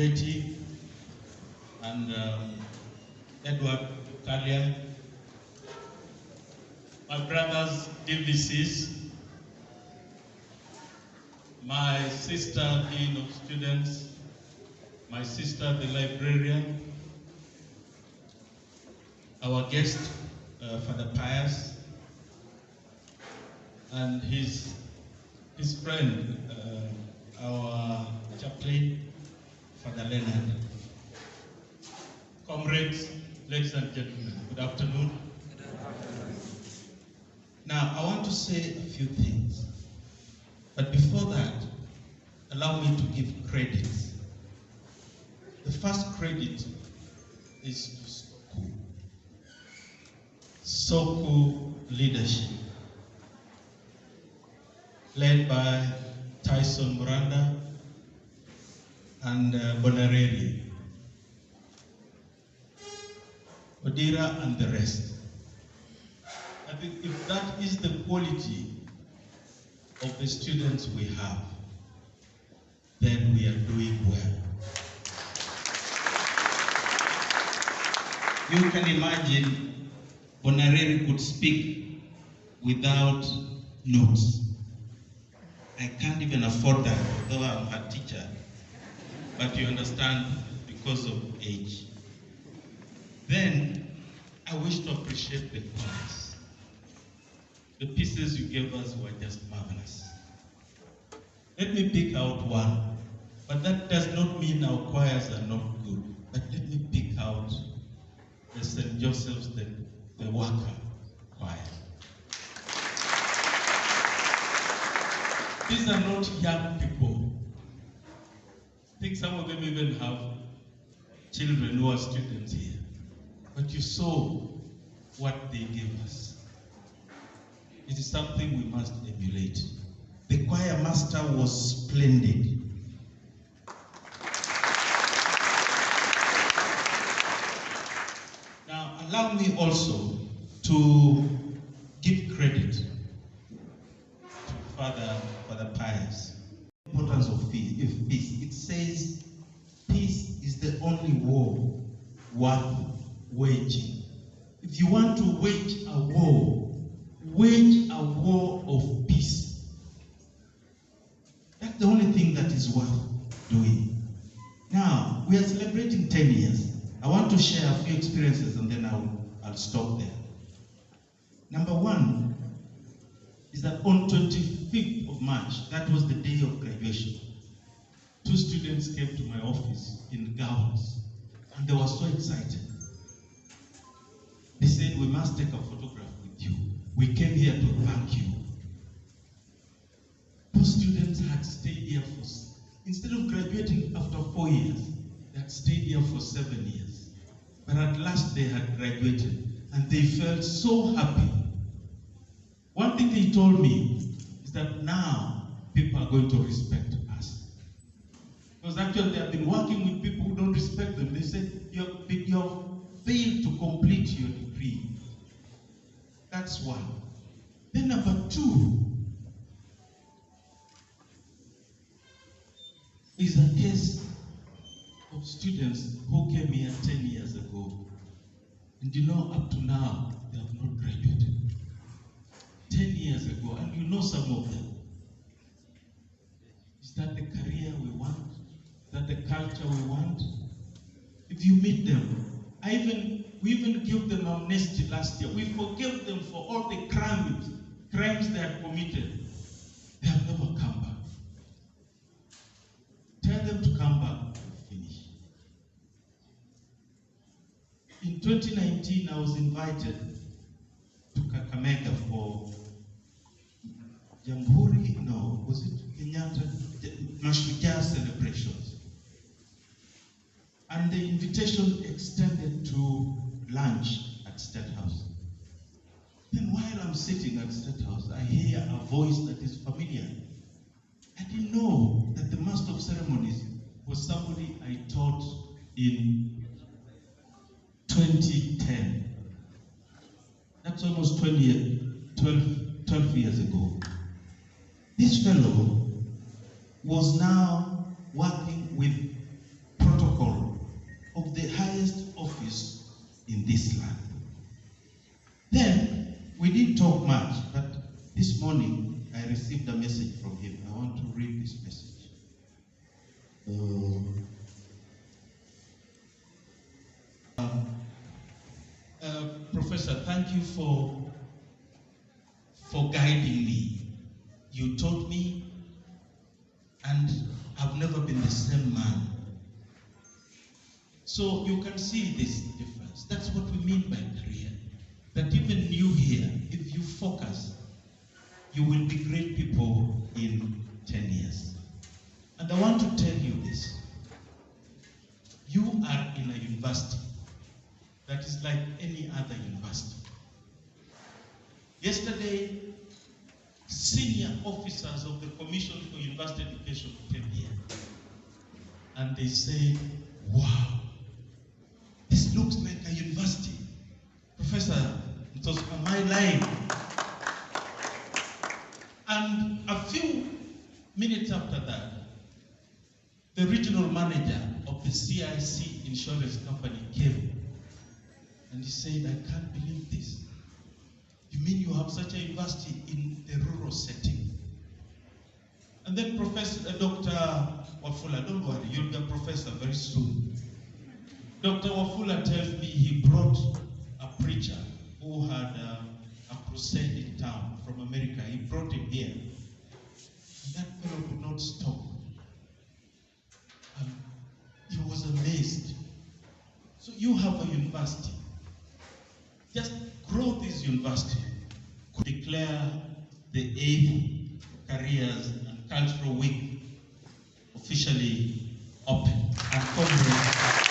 Betty, and Edward Kalia, my brothers DVCs, my sister Dean of Students, my sister the librarian, our guest, Father Pius, and his friend, our chaplain, Father Leonard. Comrades, ladies and gentlemen, good afternoon. Now, I want to say a few things, but before that, allow me to give credits. The first credit is to SOKU leadership, led by Tyson Miranda and Bonareri, Odira and the rest. I think if that is the quality of the students we have, then we are doing well. You can imagine Bonareri could speak without notes. I can't even afford that, although I'm her teacher. But you understand, because of age. Then, I wish to appreciate the choirs. The pieces you gave us were just marvelous. Let me pick out one, but that does not mean our choirs are not good. But let me pick out the St. Joseph's, the Waka choir. These are not young people. I think some of them even have children who are students here. But you saw what they gave us. It is something we must emulate. The choir master was splendid. Now, allow me also to give credit to Father Pius. The importance of peace. It says, peace is the only war worth waging. If you want to wage a war of peace. That's the only thing that is worth doing. Now, we are celebrating 10 years. I want to share a few experiences and then I'll stop there. Number one is that on 25th of March, that was the day of graduation, 2 students came to my office in gowns and they were so excited. They said, we must take a photograph with you. We came here to thank you. Those students had stayed here instead of graduating after 4 years, they had stayed here for 7 years. But at last they had graduated and they felt so happy. One thing they told me is that now people are going to respect us. Because actually they have been working with people who don't respect them. They said, you have failed to complete your degree. That's one. Then number two is a case of students who came here 10 years ago. And you know, up to now, they have not graduated. 10 years ago, and you know some of them. Is that the career we want? Is that the culture we want? If you meet them, we even give them amnesty last year. We forgave them for all the crimes they had committed. They have never come back. Tell them to come back and finish. In 2019, I was invited to Kakamega for was it Kenyatta Mashujaa celebrations. And the invitation extended to lunch at State House. Then while I'm sitting at State House, I hear a voice that is familiar. I didn't know that the Master of Ceremonies was somebody I taught in 2010. That's almost 12 years ago. This fellow was now working with in this land. Then, we didn't talk much, but this morning I received a message from him. I want to read this message. Professor, thank you for guiding me. You taught me, and I've never been the same man. So you can see this difference. That's what we mean by career. That even you here, if you focus, you will be great people in 10 years. And I want to tell you this. You are in a university that is like any other university. Yesterday, senior officers of the Commission for University Education came here. And they said, wow, this looks like a university. Professor, it was on my line. And a few minutes after that, the regional manager of the CIC insurance company came. And he said, I can't believe this. You mean you have such a university in a rural setting? And then Dr. Wafula, don't worry, you'll be a professor very soon. Dr. Wafula tells me he brought a preacher who had a crusade in town from America. He brought him here. And that fellow could not stop. He was amazed. So you have a university. Just grow this university. Could declare the 8th Careers and Cultural Week officially open and comprehensive.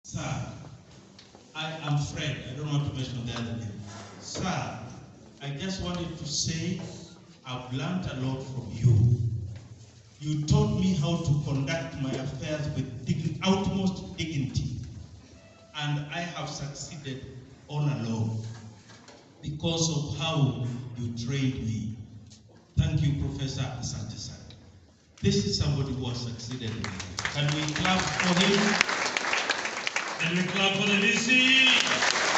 Sir, I am Fred. I don't want to mention the other name. Sir, I just wanted to say I've learned a lot from you. You taught me how to conduct my affairs with utmost dignity. And I have succeeded all along because of how you trained me. Thank you, Professor Asante Sir. This is somebody who has succeeded in life. Can we clap for him? Can we clap for the DC?